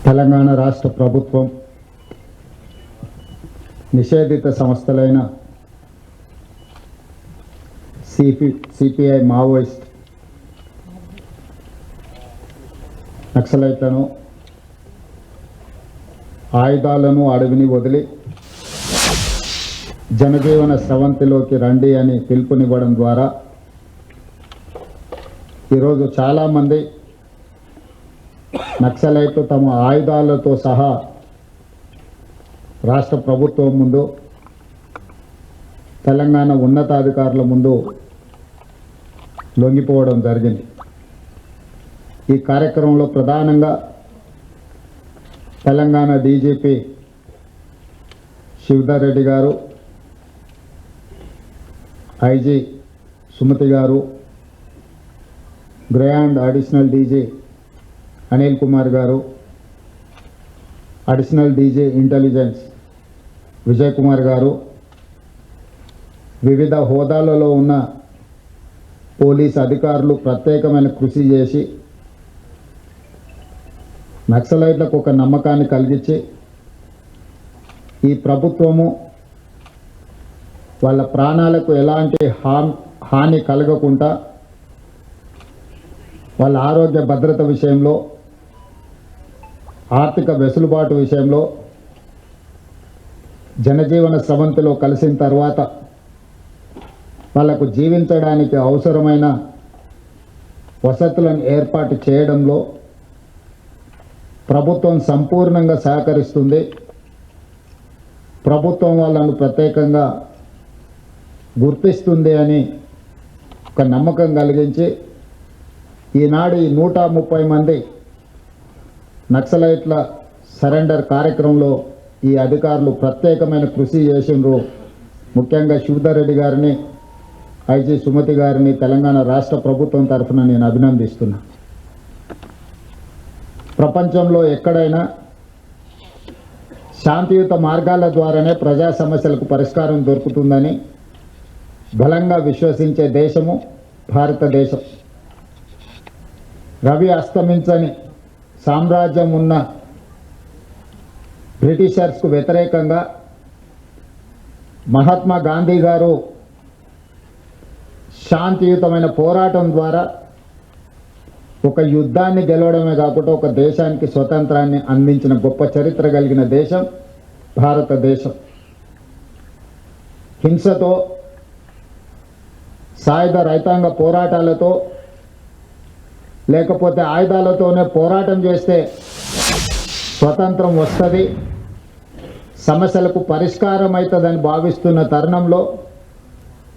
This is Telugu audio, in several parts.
తెలంగాణ రాష్ట్ర ప్రభుత్వం నిషేధిత సంస్థలైన సిపిఐ మావోయిస్ట్ నక్సలైట్లను ఆయుధాలను అడవిని వదిలి జనజీవన స్రవంతిలోకి రండి అని పిలుపునివ్వడం ద్వారా ఈరోజు చాలామంది నక్సలైట్లు తమ ఆయుధాలతో సహా రాష్ట్ర ప్రభుత్వం ముందు, తెలంగాణ ఉన్నతాధికారుల ముందు లొంగిపోవడం జరిగింది. ఈ కార్యక్రమంలో ప్రధానంగా తెలంగాణ డీజీపీ శివధర్ రెడ్డి గారు, ఐజీ సుమతి గారు, grand additional DG Anil Kumar గారు, additional DG intelligence Vijay Kumar గారు, వివిధ హోదాలలో ఉన్న పోలీస్ అధికారులు ప్రత్యేకమైన కృషి చేసి నక్సలైట్లకు ఒక నమ్మకాన్ని కలిగించి ఈ ప్రభుత్వము వాళ్ళ ప్రాణాలకు ఎలాంటి హాని కలగకుండా వాళ్ళ ఆరోగ్య భద్రత విషయంలో, ఆర్థిక వెసులుబాటు విషయంలో, జనజీవన స్రవంతిలో కలిసిన తర్వాత వాళ్ళకు జీవించడానికి అవసరమైన వసతులను ఏర్పాటు చేయడంలో ప్రభుత్వం సంపూర్ణంగా సహకరిస్తుంది. ప్రభుత్వం వాళ్ళను ప్రత్యేకంగా గుర్తిస్తుంది అని ఒక నమ్మకం కలిగించి ఈనాడు ఈ 130 మంది నక్సలైట్ల సరెండర్ కార్యక్రమంలో ఈ అధికారులు ప్రత్యేకమైన కృషి చేసిండ్రు. ముఖ్యంగా శివధర్ రెడ్డి గారిని, ఐజీ సుమతి గారిని తెలంగాణ రాష్ట్ర ప్రభుత్వం తరఫున నేను అభినందిస్తున్నా. ప్రపంచంలో ఎక్కడైనా శాంతియుత మార్గాల ద్వారానే ప్రజా సమస్యలకు పరిష్కారం దొరుకుతుందని బలంగా విశ్వసించే దేశము భారతదేశం. రవి అస్తమించని సామ్రాజ్యం ఉన్న బ్రిటిషర్స్కు వ్యతిరేకంగా మహాత్మా గాంధీ గారు శాంతియుతమైన పోరాటం ద్వారా ఒక యుద్ధాన్ని గెలవడమే కాకుండా ఒక దేశానికి స్వతంత్రాన్ని అందించిన గొప్ప చరిత్ర కలిగిన దేశం భారతదేశం. హింసతో, సాయుధ రైతాంగ పోరాటాలతో, లేకపోతే ఆయుధాలతోనే పోరాటం చేస్తే స్వతంత్రం వస్తుంది, సమస్యలకు పరిష్కారం అవుతుందని భావిస్తున్న తరుణంలో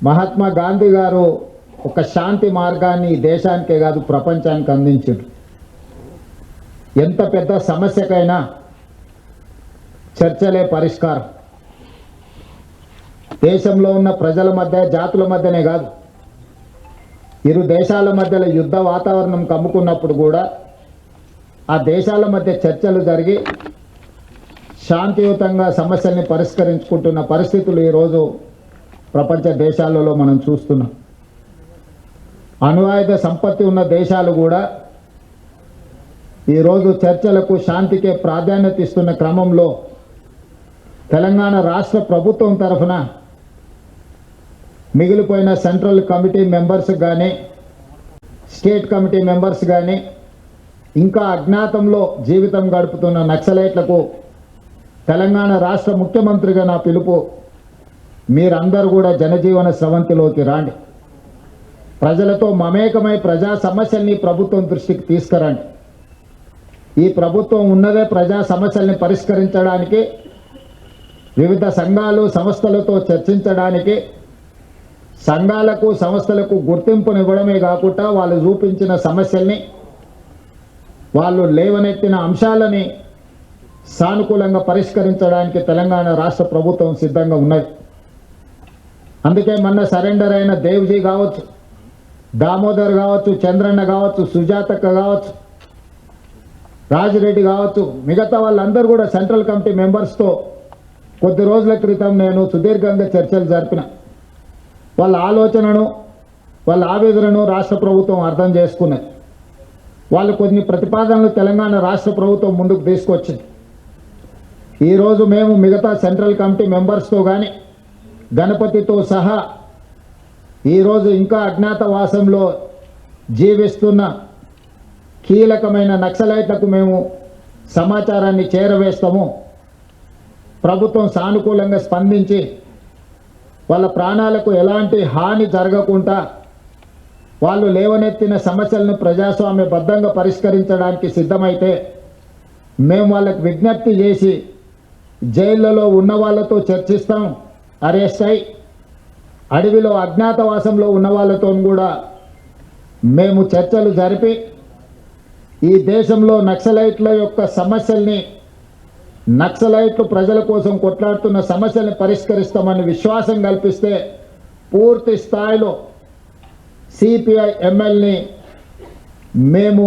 మహాత్మా గాంధీ గారు ఒక శాంతి మార్గాన్ని ఈ దేశానికే కాదు ప్రపంచానికి అందించారు. ఎంత పెద్ద సమస్యకైనా చర్చలే పరిష్కారం. దేశంలో ఉన్న ప్రజల మధ్య, జాతుల మధ్యనే కాదు, ఇరు దేశాల మధ్యలో యుద్ధ వాతావరణం కమ్ముకున్నప్పుడు కూడా ఆ దేశాల మధ్య చర్చలు జరిగి శాంతియుతంగా సమస్యల్ని పరిష్కరించుకుంటున్న పరిస్థితులు ఈరోజు ప్రపంచ దేశాలలో మనం చూస్తున్నాం. అణ్వాయుధ సంపత్తి ఉన్న దేశాలు కూడా ఈరోజు చర్చలకు, శాంతికే ప్రాధాన్యత ఇస్తున్న క్రమంలో తెలంగాణ రాష్ట్ర ప్రభుత్వం తరఫున మిగిలిపోయిన సెంట్రల్ కమిటీ మెంబర్స్ కానీ, స్టేట్ కమిటీ మెంబర్స్ కానీ, ఇంకా అజ్ఞాతంలో జీవితం గడుపుతున్న నక్సలైట్లకు తెలంగాణ రాష్ట్ర ముఖ్యమంత్రిగా నా పిలుపు, మీరందరూ కూడా జనజీవన స్రవంతిలోకి రాండి. ప్రజలతో మమేకమై ప్రజా సమస్యల్ని ప్రభుత్వం దృష్టికి తీసుకురండి. ఈ ప్రభుత్వం ఉన్నదే ప్రజా సమస్యల్ని పరిష్కరించడానికి, వివిధ సంఘాలు, సంస్థలతో చర్చించడానికి, సంఘాలకు, సంస్థలకు గుర్తింపునివ్వడమే కాకుండా వాళ్ళు చూపించిన సమస్యల్ని, వాళ్ళు లేవనెత్తిన అంశాలని సానుకూలంగా పరిష్కరించడానికి తెలంగాణ రాష్ట్ర ప్రభుత్వం సిద్ధంగా ఉన్నది. అందుకే మొన్న సరెండర్ అయిన దేవ్జీ కావచ్చు, దామోదర్ కావచ్చు, చంద్రన్న కావచ్చు, సుజాతక్క కావచ్చు, రాజిరెడ్డి కావచ్చు, మిగతా వాళ్ళందరూ కూడా సెంట్రల్ కమిటీ మెంబర్స్తో కొద్ది రోజుల క్రితం నేను సుదీర్ఘంగా చర్చలు జరిపిన. వాళ్ళ ఆలోచనను, వాళ్ళ ఆవేదనను రాష్ట్ర ప్రభుత్వం అర్థం చేసుకున్నది. వాళ్ళు కొన్ని ప్రతిపాదనలు తెలంగాణ రాష్ట్ర ప్రభుత్వం ముందుకు తీసుకొచ్చింది. ఈరోజు మేము మిగతా సెంట్రల్ కమిటీ మెంబర్స్తో కానీ గణపతితో సహా ఈరోజు ఇంకా అజ్ఞాతవాసంలో జీవిస్తున్న కీలకమైన నక్సలైట్లకు మేము సమాచారాన్ని చేరవేస్తాము. ప్రభుత్వం సానుకూలంగా స్పందించి వాళ్ళ ప్రాణాలకు ఎలాంటి హాని జరగకుండా వాళ్ళు లేవనెత్తిన సమస్యలను ప్రజాస్వామ్యబద్ధంగా పరిష్కరించడానికి సిద్ధమైతే మేము వాళ్ళకి విజ్ఞప్తి చేసి జైళ్ళలో ఉన్న వాళ్ళతో చర్చిస్తాం. అరెస్ట్ అయి అడవిలో అజ్ఞాతవాసంలో ఉన్న వాళ్ళతో కూడా మేము చర్చలు జరిపి ఈ దేశంలో నక్సలైట్ల యొక్క సమస్యల్ని, నక్సలైట్లు ప్రజల కోసం కొట్లాడుతున్న సమస్యల్ని పరిష్కరిస్తామని విశ్వాసం కల్పిస్తే పూర్తి స్థాయిలో సిపిఐ ఎమ్మెల్యేని మేము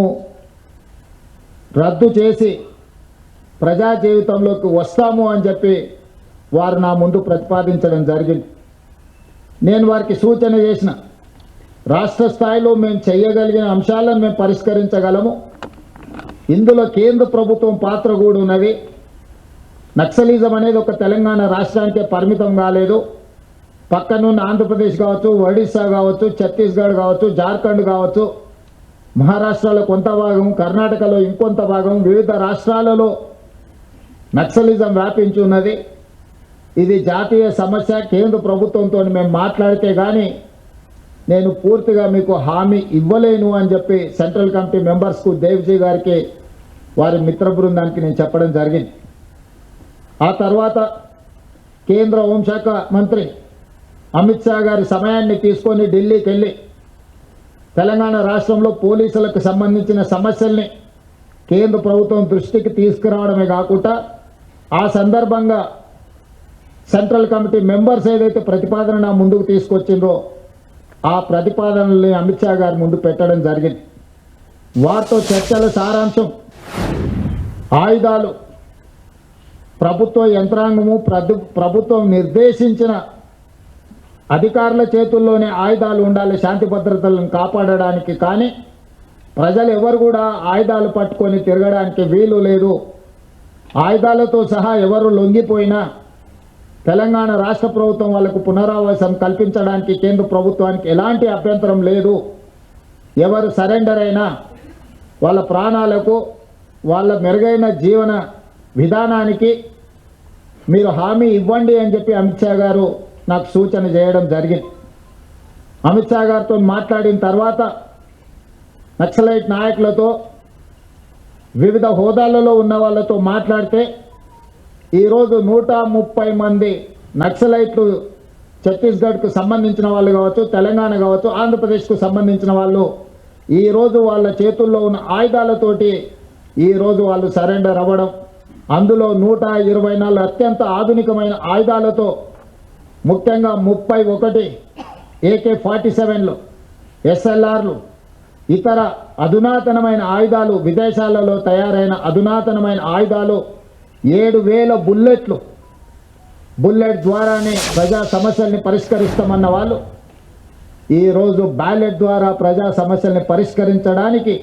రద్దు చేసి ప్రజా జీవితంలోకి వస్తాము అని చెప్పి వారు నా ముందు ప్రతిపాదించడం జరిగింది. నేను వారికి సూచన చేసిన, రాష్ట్ర స్థాయిలో మేము చేయగలిగిన అంశాలను మేము పరిష్కరించగలము. ఇందులో కేంద్ర ప్రభుత్వం పాత్ర కూడా ఉన్నది. నక్సలిజం అనేది ఒక తెలంగాణ రాష్ట్రానికే పరిమితం కాలేదు. పక్కనున్న ఆంధ్రప్రదేశ్ కావచ్చు, ఒడిశా కావచ్చు, ఛత్తీస్గఢ్ కావచ్చు, జార్ఖండ్ కావచ్చు, మహారాష్ట్రలో కొంత భాగం, కర్ణాటకలో ఇంకొంత భాగం, వివిధ రాష్ట్రాలలో నక్సలిజం వ్యాపించి ఉన్నది. ఇది జాతీయ సమస్య. కేంద్ర ప్రభుత్వంతో మేము మాట్లాడితే కానీ నేను పూర్తిగా మీకు హామీ ఇవ్వలేను అని చెప్పి సెంట్రల్ కమిటీ మెంబర్స్కు, దేవ్జీ గారికి, వారి మిత్ర బృందానికి నేను చెప్పడం జరిగింది. ఆ తర్వాత కేంద్ర హోంశాఖ మంత్రి అమిత్ షా గారి సమయాన్ని తీసుకొని ఢిల్లీకి వెళ్ళి తెలంగాణ రాష్ట్రంలో పోలీసులకు సంబంధించిన సమస్యల్ని కేంద్ర ప్రభుత్వం దృష్టికి తీసుకురావడమే కాకుండా ఆ సందర్భంగా సెంట్రల్ కమిటీ మెంబర్స్ ఏదైతే ప్రతిపాదన నా ముందుకు తీసుకొచ్చిందో ఆ ప్రతిపాదనల్ని అమిత్ షా గారి ముందు పెట్టడం జరిగింది. వారితో చర్చల సారాంశం ఆయుధాలు ప్రభుత్వ యంత్రాంగము, ప్రభుత్వం నిర్దేశించిన అధికారుల చేతుల్లోనే ఆయుధాలు ఉండాలి శాంతి భద్రతలను కాపాడడానికి. కానీ ప్రజలు ఎవరు కూడా ఆయుధాలు పట్టుకొని తిరగడానికి వీలు లేదు. ఆయుధాలతో సహా ఎవరు లొంగిపోయినా తెలంగాణ రాష్ట్ర ప్రభుత్వం వాళ్ళకు పునరావాసం కల్పించడానికి కేంద్ర ప్రభుత్వానికి ఎలాంటి అభ్యంతరం లేదు. ఎవరు సరెండర్ అయినా వాళ్ళ ప్రాణాలకు, వాళ్ళ మెరుగైన జీవన విధానానికి మీరు హామీ ఇవ్వండి అని చెప్పి అమిత్ షా గారు నాకు సూచన చేయడం జరిగింది. అమిత్ షా గారితో మాట్లాడిన తర్వాత నక్సలైట్ నాయకులతో, వివిధ హోదాలలో ఉన్న వాళ్ళతో మాట్లాడితే ఈరోజు 130 మంది నక్సలైట్లు ఛత్తీస్గఢ్కు సంబంధించిన వాళ్ళు కావచ్చు, తెలంగాణ కావచ్చు, ఆంధ్రప్రదేశ్కు సంబంధించిన వాళ్ళు ఈరోజు వాళ్ళ చేతుల్లో ఉన్న ఆయుధాలతోటి ఈరోజు వాళ్ళు సరెండర్ అవ్వడం, అందులో 124 అత్యంత ఆధునికమైన ఆయుధాలతో, ముఖ్యంగా 31 AK-47లు, SLRలు, ఇతర అధునాతనమైన ఆయుధాలు, విదేశాలలో తయారైన అధునాతనమైన ఆయుధాలు, 7,000 బుల్లెట్లు, బుల్లెట్ ద్వారానే ప్రజా సమస్యల్ని పరిష్కరిస్తామన్న వాళ్ళు ఈరోజు బ్యాలెట్ ద్వారా ప్రజా సమస్యల్ని పరిష్కరించడానికి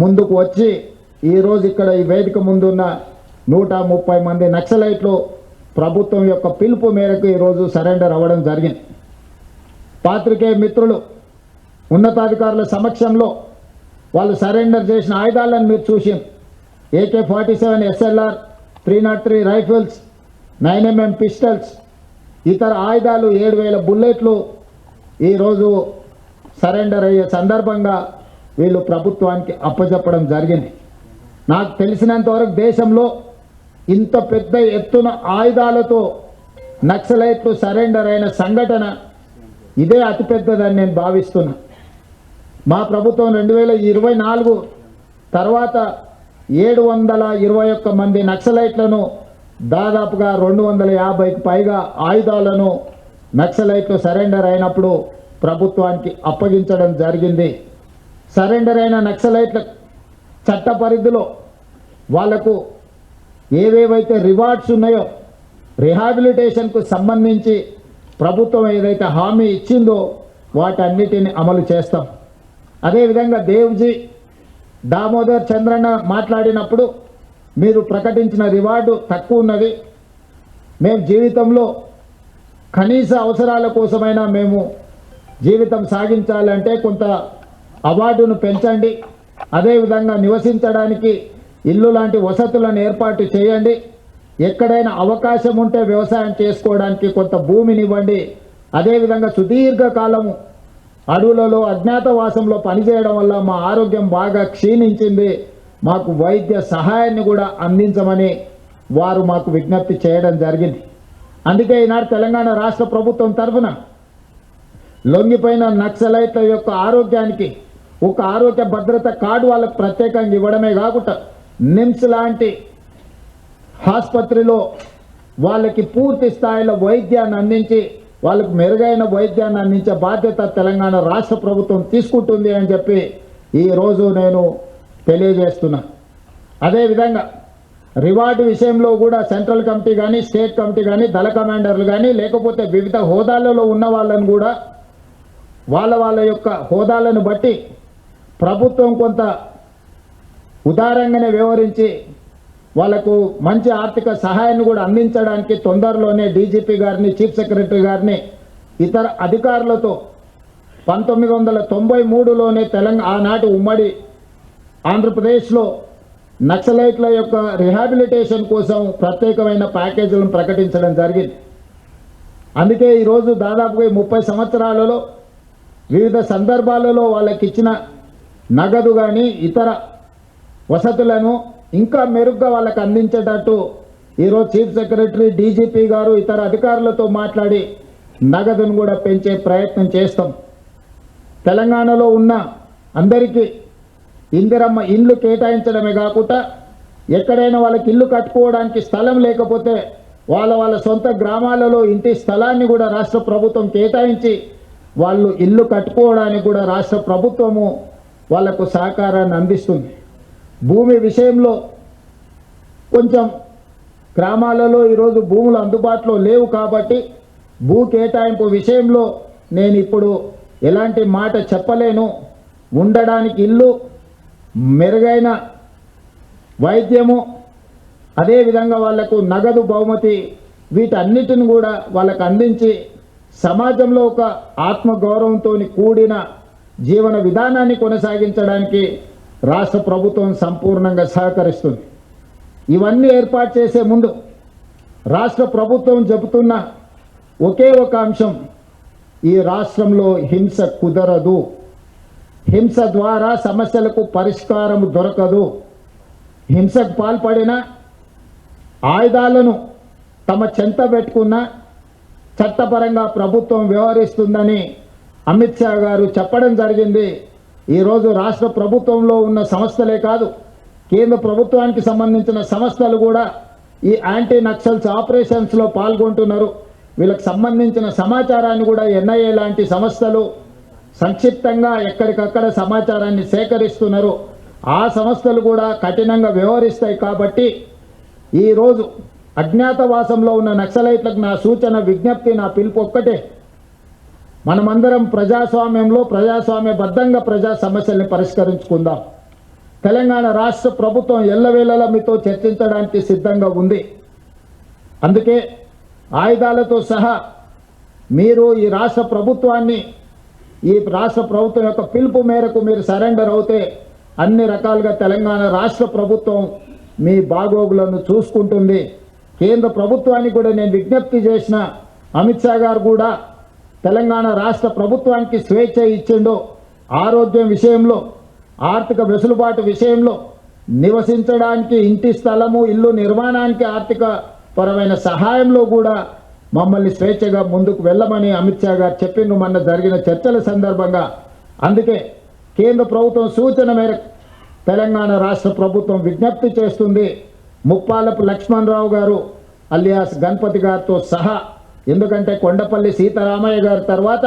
ముందుకు వచ్చి ఈరోజు ఇక్కడ ఈ వేదిక ముందున్న 130 మంది నక్సలైట్లు ప్రభుత్వం యొక్క పిలుపు మేరకు ఈరోజు సరెండర్ అవ్వడం జరిగింది. పాత్రికేయ మిత్రులు, ఉన్నతాధికారుల సమక్షంలో వాళ్ళు సరెండర్ చేసిన ఆయుధాలను మీరు చూసి, AK-47 SLR, 303 rifles, 9mm pistols, ఇతర ఆయుధాలు, 7,000 బుల్లెట్లు ఈరోజు సరెండర్ అయ్యే సందర్భంగా వీళ్ళు ప్రభుత్వానికి అప్పచెప్పడం జరిగింది. నాకు తెలిసినంతవరకు దేశంలో ఇంత పెద్ద ఎత్తున ఆయుధాలతో నక్సలైట్లు సరెండర్ అయిన సంఘటన ఇదే అతిపెద్దదని నేను భావిస్తున్నా. మా ప్రభుత్వం 2024 తర్వాత 721 మంది నక్సలైట్లను, దాదాపుగా 250కి పైగా ఆయుధాలను నక్సలైట్లు సరెండర్ అయినప్పుడు ప్రభుత్వానికి అప్పగించడం జరిగింది. సరెండర్ అయిన నక్సలైట్ల చట్ట పరిధిలో వాళ్లకు ఏవేవైతే రివార్డ్స్ ఉన్నాయో, రిహాబిలిటేషన్కు సంబంధించి ప్రభుత్వం ఏదైతే హామీ ఇచ్చిందో వాటన్నిటిని అమలు చేస్తాం. అదేవిధంగా దేవ్జీ దామోదర్ చంద్రన్న మాట్లాడినప్పుడు మీరు ప్రకటించిన రివార్డు తక్కువ ఉన్నది, మేము జీవితంలో కనీస అవసరాల కోసమైనా మేము జీవితం సాగించాలంటే కొంత అవార్డును పెంచండి, అదేవిధంగా నివసించడానికి ఇల్లు లాంటి వసతులను ఏర్పాటు చేయండి, ఎక్కడైనా అవకాశం ఉంటే వ్యవసాయం చేసుకోవడానికి కొంత భూమిని ఇవ్వండి, అదేవిధంగా సుదీర్ఘకాలము అడవులలో అజ్ఞాతవాసంలో పనిచేయడం వల్ల మా ఆరోగ్యం బాగా క్షీణించింది, మాకు వైద్య సహాయాన్ని కూడా అందించమని వారు మాకు విజ్ఞప్తి చేయడం జరిగింది. అందుకే ఈనాడు తెలంగాణ రాష్ట్ర ప్రభుత్వం తరఫున లొంగిపోయిన నక్సలైట్ల యొక్క ఆరోగ్యానికి ఒక ఆరోగ్య భద్రత కార్డు వాళ్ళకు ప్రత్యేకంగా ఇవ్వడమే కాకుండా నిమ్స్ లాంటి ఆసుపత్రిలో వాళ్ళకి పూర్తి స్థాయిలో వైద్యాన్ని అందించి వాళ్ళకు మెరుగైన వైద్యాన్ని అందించే బాధ్యత తెలంగాణ రాష్ట్ర ప్రభుత్వం తీసుకుంటుంది అని చెప్పి ఈరోజు నేను తెలియజేస్తున్నా. అదేవిధంగా రివార్డు విషయంలో కూడా సెంట్రల్ కమిటీ కానీ స్టేట్ కమిటీ కానీ దళ కమాండర్లు కానీ లేకపోతే వివిధ హోదాలలో ఉన్న వాళ్ళని కూడా వాళ్ళ యొక్క హోదాలను బట్టి ప్రభుత్వం కొంత ఉదారంగానే వ్యవహరించి వాళ్లకు మంచి ఆర్థిక సహాయాన్ని కూడా అందించడానికి తొందరలోనే డీజీపీ గారిని, చీఫ్ సెక్రటరీ గారిని, ఇతర అధికారులతో 1993లోనే ఆనాటి ఉమ్మడి ఆంధ్రప్రదేశ్లో నక్సలైట్ల యొక్క రిహాబిలిటేషన్ కోసం ప్రత్యేకమైన ప్యాకేజీలను ప్రకటించడం జరిగింది. అందుకే ఈరోజు దాదాపుగా 30 సంవత్సరాలలో వివిధ సందర్భాలలో వాళ్ళకి ఇచ్చిన నగదు కానీ ఇతర వసతులను ఇంకా మెరుగ్గా వాళ్ళకి అందించేటట్టు ఈరోజు చీఫ్ సెక్రటరీ, డీజీపీ గారు ఇతర అధికారులతో మాట్లాడి నగదును కూడా పెంచే ప్రయత్నం చేస్తాం. తెలంగాణలో ఉన్న అందరికీ ఇందిరమ్మ ఇండ్లు కేటాయించడమే కాకుండా ఎక్కడైనా వాళ్ళకి ఇల్లు కట్టుకోవడానికి స్థలం లేకపోతే వాళ్ళ సొంత గ్రామాలలో ఇంటి స్థలాన్ని కూడా రాష్ట్ర ప్రభుత్వం కేటాయించి వాళ్ళు ఇల్లు కట్టుకోవడానికి కూడా రాష్ట్ర ప్రభుత్వము వాళ్లకు సహకారాన్ని అందిస్తుంది. భూమి విషయంలో కొంచెం గ్రామాలలో ఈరోజు భూములు అందుబాటులో లేవు కాబట్టి భూ కేటాయింపు విషయంలో నేను ఇప్పుడు ఎలాంటి మాట చెప్పలేను. ఉండడానికి ఇల్లు, మెరుగైన వైద్యము, అదేవిధంగా వాళ్లకు నగదు బహుమతి, వీటన్నిటిని కూడా వాళ్ళకు అందించి సమాజంలో ఒక ఆత్మగౌరవంతో కూడిన జీవన విధానాన్ని కొనసాగించడానికి రాష్ట్ర ప్రభుత్వం సంపూర్ణంగా సహకరిస్తుంది. ఇవన్నీ ఏర్పాటు చేసే ముందు రాష్ట్ర ప్రభుత్వం చెబుతున్న ఒకే ఒక అంశం, ఈ రాష్ట్రంలో హింస కుదరదు, హింస ద్వారా సమస్యలకు పరిష్కారం దొరకదు, హింసకు పాల్పడిన ఆయుధాలను తమ చెంత పెట్టుకున్న చట్టపరంగా ప్రభుత్వం వ్యవహరిస్తుందని అమిత్ షా గారు చెప్పడం జరిగింది. ఈరోజు రాష్ట్ర ప్రభుత్వంలో ఉన్న సంస్థలే కాదు, కేంద్ర ప్రభుత్వానికి సంబంధించిన సంస్థలు కూడా ఈ యాంటీ నక్సల్స్ ఆపరేషన్స్లో పాల్గొంటున్నారు. వీళ్ళకి సంబంధించిన సమాచారాన్ని కూడా ఎన్ఐఏ లాంటి సంస్థలు సంక్షిప్తంగా ఎక్కడికక్కడ సమాచారాన్ని సేకరిస్తున్నారు. ఆ సంస్థలు కూడా కఠినంగా వ్యవహరిస్తాయి. కాబట్టి ఈరోజు అజ్ఞాతవాసంలో ఉన్న నక్సలైట్లకు నా సూచన, విజ్ఞప్తి, నా పిలుపు ఒక్కటే, మనమందరం ప్రజాస్వామ్యంలో ప్రజాస్వామ్యబద్ధంగా ప్రజా సమస్యల్ని పరిష్కరించుకుందాం. తెలంగాణ రాష్ట్ర ప్రభుత్వం ఎల్లవేళలా మీతో చర్చించడానికి సిద్ధంగా ఉంది. అందుకే ఆయుధాలతో సహా మీరు ఈ రాష్ట్ర ప్రభుత్వం యొక్క పిలుపు మేరకు మీరు సరెండర్ అవుతే అన్ని రకాలుగా తెలంగాణ రాష్ట్ర ప్రభుత్వం మీ బాగోగులను చూసుకుంటుంది. కేంద్ర ప్రభుత్వానికి కూడా నేను విజ్ఞప్తి చేసిన, అమిత్ షా గారు కూడా తెలంగాణ రాష్ట్ర ప్రభుత్వానికి స్వేచ్ఛ ఇచ్చిండు. ఆరోగ్యం విషయంలో, ఆర్థిక వెసులుబాటు విషయంలో, నివసించడానికి ఇంటి స్థలము, ఇల్లు నిర్మాణానికి ఆర్థిక పరమైన సహాయంలో కూడా మమ్మల్ని స్వేచ్ఛగా ముందుకు వెళ్ళమని అమిత్ షా గారు చెప్పిండ్రు మొన్న జరిగిన చర్చల సందర్భంగా. అందుకే కేంద్ర ప్రభుత్వం సూచన మేరకు తెలంగాణ రాష్ట్ర ప్రభుత్వం విజ్ఞప్తి చేస్తుంది, ముప్పాలపు లక్ష్మణరావు గారు అలియాస్ గణపతి గారితో సహా, ఎందుకంటే కొండపల్లి సీతారామయ్య గారి తర్వాత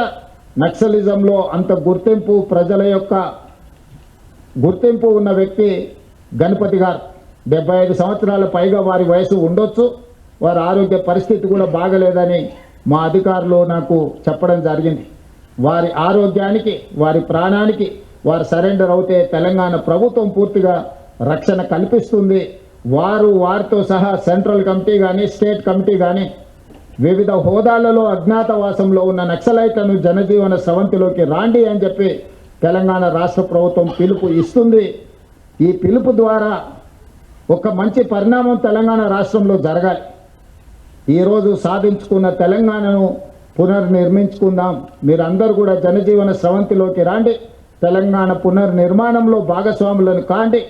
నక్సలిజంలో అంత గుర్తింపు, ప్రజల యొక్క గుర్తింపు ఉన్న వ్యక్తి గణపతి గారు. 75 సంవత్సరాల పైగా వారి వయసు ఉండొచ్చు, వారి ఆరోగ్య పరిస్థితి కూడా బాగలేదని మా అధికారులు నాకు చెప్పడం జరిగింది. వారి ఆరోగ్యానికి, వారి ప్రాణానికి వారు సరెండర్ అవుతే తెలంగాణ ప్రభుత్వం పూర్తిగా రక్షణ కల్పిస్తుంది. వారితో సహా సెంట్రల్ కమిటీ కానీ స్టేట్ కమిటీ కానీ వివిధ హోదాలలో అజ్ఞాతవాసంలో ఉన్న నక్సలైట్లను జనజీవన స్రవంతిలోకి రాండి అని చెప్పి తెలంగాణ రాష్ట్ర ప్రభుత్వం పిలుపు ఇస్తుంది. ఈ పిలుపు ద్వారా ఒక మంచి పరిణామం తెలంగాణ రాష్ట్రంలో జరగాలి. ఈరోజు సాధించుకున్న తెలంగాణను పునర్నిర్మించుకుందాం. మీరందరూ కూడా జనజీవన స్రవంతిలోకి రాండి. తెలంగాణ పునర్నిర్మాణంలో భాగస్వాములను కాండి.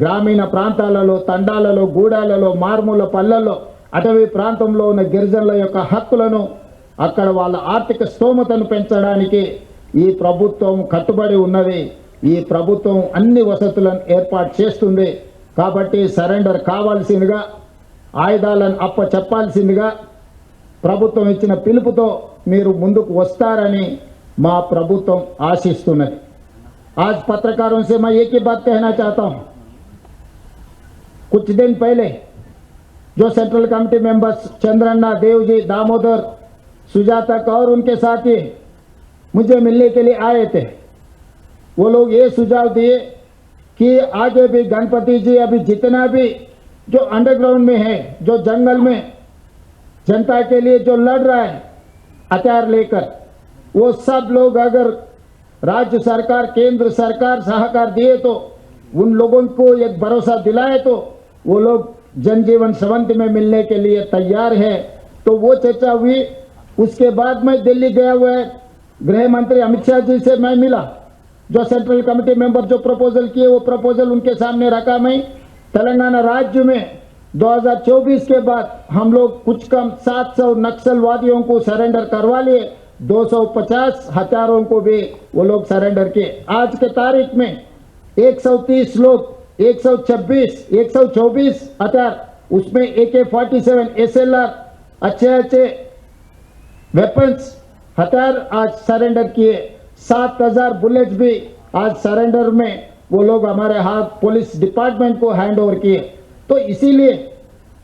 గ్రామీణ ప్రాంతాలలో, తండాలలో, గూడాలలో, మారుమూల పల్లెల్లో, అటవీ ప్రాంతంలో ఉన్న గిరిజనుల యొక్క హక్కులను, అక్కడ వాళ్ళ ఆర్థిక స్తోమతను పెంచడానికి ఈ ప్రభుత్వం కట్టుబడి ఉన్నది. ఈ ప్రభుత్వం అన్ని వసతులను ఏర్పాటు చేస్తుంది. కాబట్టి సరెండర్ కావాల్సిందిగా, ఆయుధాలను చెప్పాల్సిందిగా ప్రభుత్వం ఇచ్చిన పిలుపుతో మీరు ముందుకు వస్తారని మా ప్రభుత్వం ఆశిస్తున్నది. आज पत्रकारों से मैं एक ही बात कहना चाहता हूं, कुछ दिन पहले जो central committee members Chandranna, Devji, Damodar, Sujata Kaur उनके साथी मुझे मिलने के लिए आए थे, वो लोग ये सुझाव दिए कि आगे भी गणपति जी अभी जितना भी जो अंडरग्राउंड में है, जो जंगल में जनता के लिए जो लड़ रहा है हथियार लेकर, वो सब लोग अगर राज्य सरकार, केंद्र सरकार सहकार दिए तो उन लोगों को एक भरोसा दिलाए तो वो लोग जनजीवन स्रवंति में मिलने के लिए तैयार है। तो वो चर्चा हुई। उसके बाद मैं दिल्ली गया हुआ है, गृह मंत्री अमित शाह जी से मैं मिला। जो सेंट्रल कमेटी मेंबर जो प्रपोजल किए वो प्रपोजल उनके सामने रखा। मैं तेलंगाना राज्य में 2024 के बाद हम लोग कुछ कम 700 नक्सलवादियों को सरेंडर करवा लिए, 250 हथियारों को भी वो लोग सरेंडर किए। आज के तारीख में 130 लोग, 124 हथियार, उसमें AK-47 SLR अच्छे वेपन्स हथियार आज सरेंडर किए। 7000 बुलेट्स भी आज सरेंडर में वो लोग हमारे हाथ पुलिस डिपार्टमेंट को हैंड ओवर किए। तो इसीलिए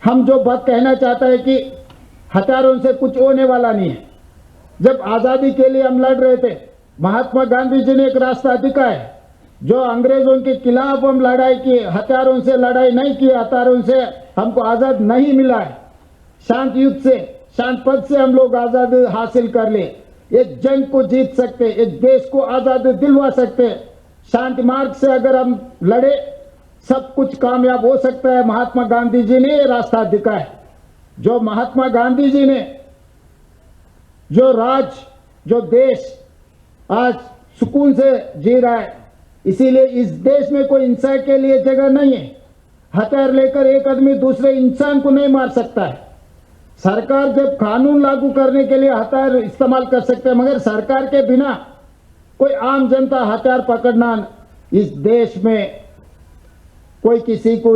हम जो बात कहना चाहता है कि हथियारों से कुछ होने वाला नहीं है। जब आज़ादी के लिए हम लड़ रहे थे, महात्मा गांधी जी ने एक रास्ता दिखाया। जो अंग्रेजों के खिलाफ हम लड़ाई किए, हथियारों से लड़ाई नहीं की, हथियारों से हमको आज़ाद नहीं मिला है। शांत युद्ध से, शांत पद से हम लोग आज़ादी हासिल कर लिए। एक जंग को जीत सकते, एक देश को आज़ादी दिलवा सकते। शांति मार्ग से अगर हम लड़े सब कुछ कामयाब हो सकता है। महात्मा गांधी जी ने ये रास्ता दिखाया। जो महात्मा गांधी जी ने जो देश आज सुकून से जी रहा है, इसीलिए इस देश में कोई इंसान के लिए जगह नहीं है। हथियार लेकर एक आदमी दूसरे इंसान को नहीं मार सकता है। सरकार जब कानून लागू करने के लिए हथियार इस्तेमाल कर सकते हैं, मगर सरकार के बिना कोई आम जनता हथियार पकड़ना इस देश में कोई किसी को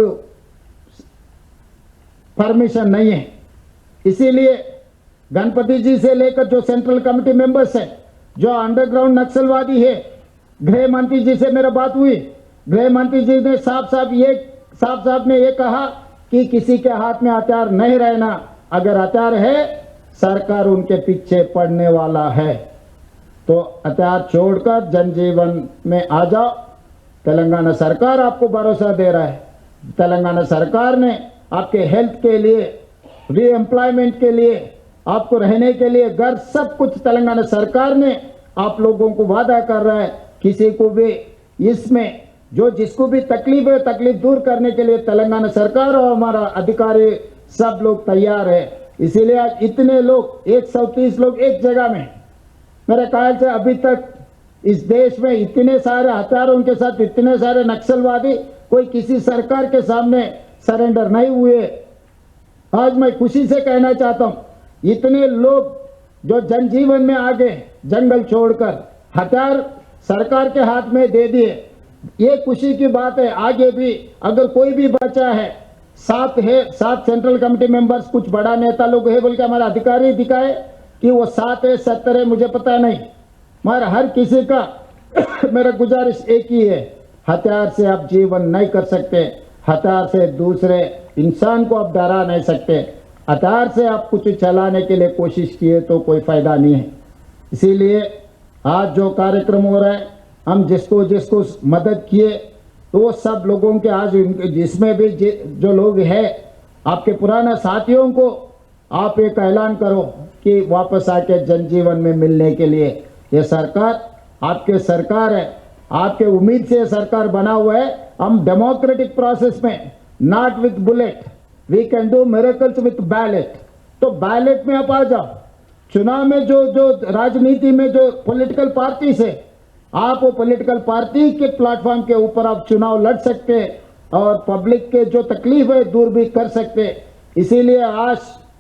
परमिशन नहीं है। इसीलिए गणपति जी से लेकर जो सेंट्रल कमेटी मेंबर्स है, जो अंडरग्राउंड नक्सलवादी है, गृह मंत्री जी से मेरा बात हुई। गृह मंत्री जी ने साफ ने ये कहा कि किसी के हाथ में हथियार नहीं रहना। अगर हथियार है, सरकार उनके पीछे पड़ने वाला है। तो हथियार छोड़कर जनजीवन में आ जाओ। तेलंगाना सरकार आपको भरोसा दे रहा है। तेलंगाना सरकार ने आपके हेल्थ के लिए, रीएम्प्लॉयमेंट के लिए, आपको रहने के लिए घर, सब कुछ तेलंगाना सरकार ने आप लोगों को वादा कर रहा है। किसी को भी इसमें जिसको भी तकलीफ है, तकलीफ दूर करने के लिए तेलंगाना सरकार और हमारा अधिकारी सब लोग तैयार है। इसीलिए आज इतने लोग, 130 लोग एक जगह में, मेरे ख्याल से अभी तक इस देश में इतने सारे हथियारों के साथ इतने सारे नक्सलवादी कोई किसी सरकार के सामने सरेंडर नहीं हुए। आज मैं खुशी से कहना चाहता हूं, इतने लोग जो जनजीवन में आ गए, जंगल छोड़कर हथियार सरकार के हाथ में दे दिए, ये खुशी की बात है। आगे भी अगर कोई भी बचा है, 7 सेंट्रल कमेटी मेंबर्स, कुछ बड़ा नेता लोग है बोल के हमारा अधिकारी दिखाए कि वो 7 है 70 है, मुझे पता नहीं, मगर हर किसी का मेरा गुजारिश एक ही है, हथियार से आप जीवन नहीं कर सकते। हथियार से दूसरे इंसान को आप डरा नहीं सकते। हथियार से आप कुछ चलाने के लिए कोशिश किए तो कोई फायदा नहीं है। इसीलिए आज जो कार्यक्रम हो रहा है, हम जिसको जिसको मदद किए तो वो सब लोगों के आज जिसमें भी जो लोग हैं आपके पुराना साथियों को आप एक ऐलान करो कि वापस आके जनजीवन में मिलने के लिए। ये सरकार आपके सरकार है, आपके उम्मीद से सरकार बना हुआ है। हम डेमोक्रेटिक प्रोसेस में not with bullet we can do miracles with ballot. तो बैलेट में आप आ जाओ। चुनाव में जो राजनीति में जो पॉलिटिकल पार्टी से आप वो पॉलिटिकल पार्टी के प्लेटफॉर्म के ऊपर आप चुनाव लड़ सकते और पब्लिक के जो तकलीफ है दूर भी कर सकते। इसीलिए आज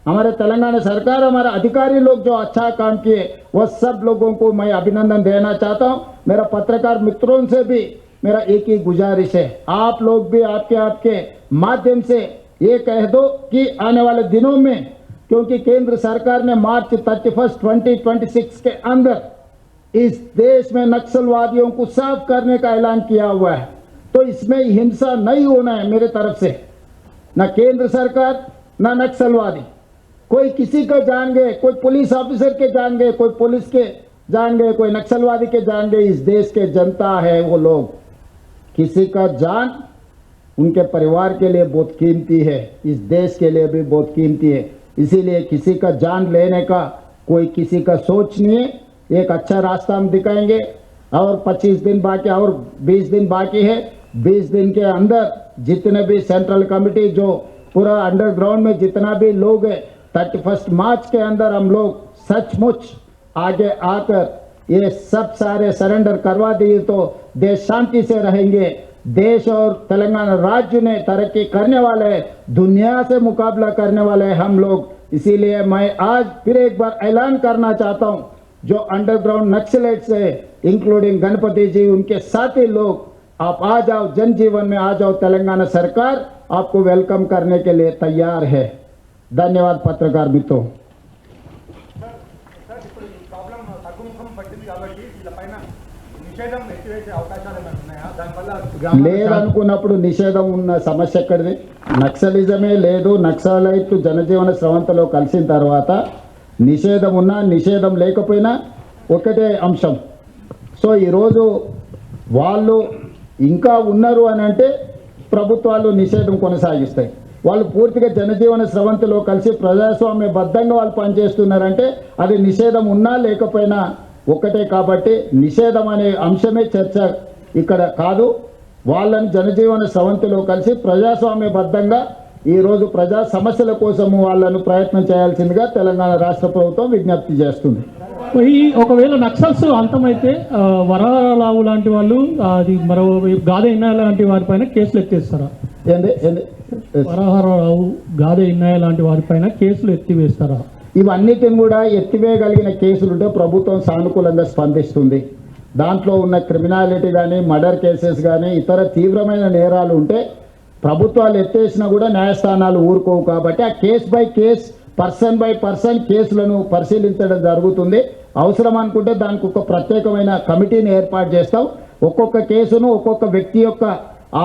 हमारे तेलंगाना सरकार, हमारे अधिकारी लोग जो अच्छा काम किए वो सब लोगों को मैं अभिनंदन देना चाहता हूं। मेरा पत्रकार मित्रों से भी मेरा एक ही गुजारिश है, आप लोग भी आपके माध्यम से ये कह दो कि आने वाले दिनों में, क्योंकि केंद्र सरकार ने मार्च 31, 2026 के अंदर इस देश में नक्सलवादियों को साफ करने का ऐलान किया हुआ है, तो इसमें हिंसा नहीं होना है मेरे तरफ से। न केंद्र सरकार न नक्सलवादी, कोई किसी का जान गए, कोई पुलिस ऑफिसर के जान गए, कोई पुलिस के जान गए, कोई नक्सलवादी के जान गए। इस देश के जनता है वो लोग, किसी का जान उनके परिवार के लिए बहुत कीमती है, इस देश के लिए भी बहुत कीमती है। इसीलिए किसी का जान लेने का कोई किसी का सोच नहीं है। एक अच्छा रास्ता हम दिखाएंगे और 25 दिन बाकी और 20 दिन बाकी है। 20 दिन के अंदर जितने भी सेंट्रल कमेटी जो पूरा अंडरग्राउंड में जितना भी लोग है 31 मार्च के अंदर हम लोग सचमुच आगे आकर ये सब सारे सरेंडर करवा दिए तो देश शांति से रहेंगे। देश और तेलंगाना राज्य ने तरक्की करने वाले हैं, दुनिया से मुकाबला करने वाले हैं हम लोग। इसीलिए मैं आज फिर एक बार ऐलान करना चाहता हूं, जो अंडरग्राउंड नक्सलाइट्स है इंक्लूडिंग गणपति जी, उनके साथी लोग, आप आ जाओ, जनजीवन में आ जाओ। तेलंगाना सरकार आपको वेलकम करने के लिए तैयार है। धन्यवाद पत्रकार मित्रों। లేదనుకున్నప్పుడు నిషేధం ఉన్న సమస్య ఎక్కడిది? నక్సలిజమే లేదు. నక్సలైట్ జనజీవన స్రవంతిలో కలిసిన తర్వాత నిషేధం ఉన్నా నిషేధం లేకపోయినా ఒకటే అంశం. సో ఈరోజు వాళ్ళు ఇంకా ఉన్నారు అని అంటే ప్రభుత్వాలు నిషేధం కొనసాగిస్తాయి. వాళ్ళు పూర్తిగా జనజీవన స్రవంతిలో కలిసి ప్రజాస్వామ్యబద్ధంగా వాళ్ళు పనిచేస్తున్నారంటే అది నిషేధం ఉన్నా లేకపోయినా ఒకటే. కాబట్టి నిషేధం అనే అంశమే చర్చ ఇక్కడ కాదు. వాళ్ళని జనజీవన స్రవంతిలో కలిసి ప్రజాస్వామ్యబద్ధంగా ఈరోజు ప్రజా సమస్యల కోసము వాళ్ళను ప్రయత్నం చేయాల్సిందిగా తెలంగాణ రాష్ట్ర ప్రభుత్వం విజ్ఞప్తి చేస్తుంది. ఒకవేళ నక్సల్స్ అంతమైతే వరరావు లాంటి వాళ్ళు, అది మరో గాదే ఇన్నాయ లాంటి వారిపైన కేసులు ఎత్తేస్తారా? వరహారావు, గాదే ఇన్నాయ లాంటి వారిపైన కేసులు ఎత్తివేస్తారా? ఇవన్నిటిని కూడా ఎత్తివేయగలిగిన కేసులుంటే ప్రభుత్వం సానుకూలంగా స్పందిస్తుంది. దాంట్లో ఉన్న క్రిమినాలిటీ కానీ, మర్డర్ కేసెస్ కానీ, ఇతర తీవ్రమైన నేరాలు ఉంటే ప్రభుత్వాలు ఎత్తేసినా కూడా న్యాయస్థానాలు ఊరుకోవు. కాబట్టి ఆ case by case, person by person కేసులను పరిశీలించడం జరుగుతుంది. అవసరం అనుకుంటే దానికి ఒక ప్రత్యేకమైన కమిటీని ఏర్పాటు చేస్తాం. ఒక్కొక్క కేసును ఒక్కొక్క వ్యక్తి యొక్క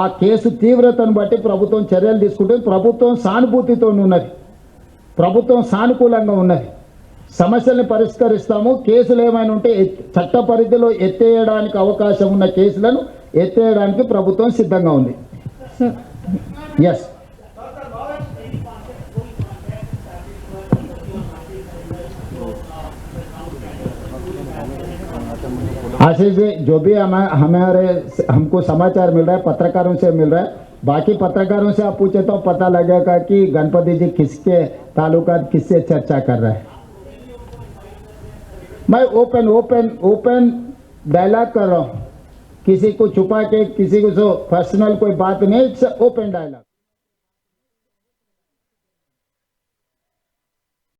ఆ కేసు తీవ్రతను బట్టి ప్రభుత్వం చర్యలు తీసుకుంటుంది. ప్రభుత్వం సానుభూతితో ఉన్నది, ప్రభుత్వం సానుకూలంగా ఉన్నది. సమస్యల్ని పరిష్కరిస్తాము. కేసులు ఏమైనా ఉంటే చట్ట పరిధిలో ఎత్తేయడానికి అవకాశం ఉన్న కేసులను ఎత్తేయడానికి ప్రభుత్వం సిద్ధంగా ఉంది. ఎస్, आशीष जी, जो भी हमको समाचार मिल रहा है पत्रकारों से मिल रहा है, बाकी पत्रकारों से आप पूछे तो पता लगेगा कि गणपति जी किसके ताल्लुकात किससे चर्चा कर रहे हैं. मैं ओपन डायलॉग कर रहा हूँ, किसी को छुपा के किसी को पर्सनल कोई बात नहीं, इट्स ओपन डायलॉग.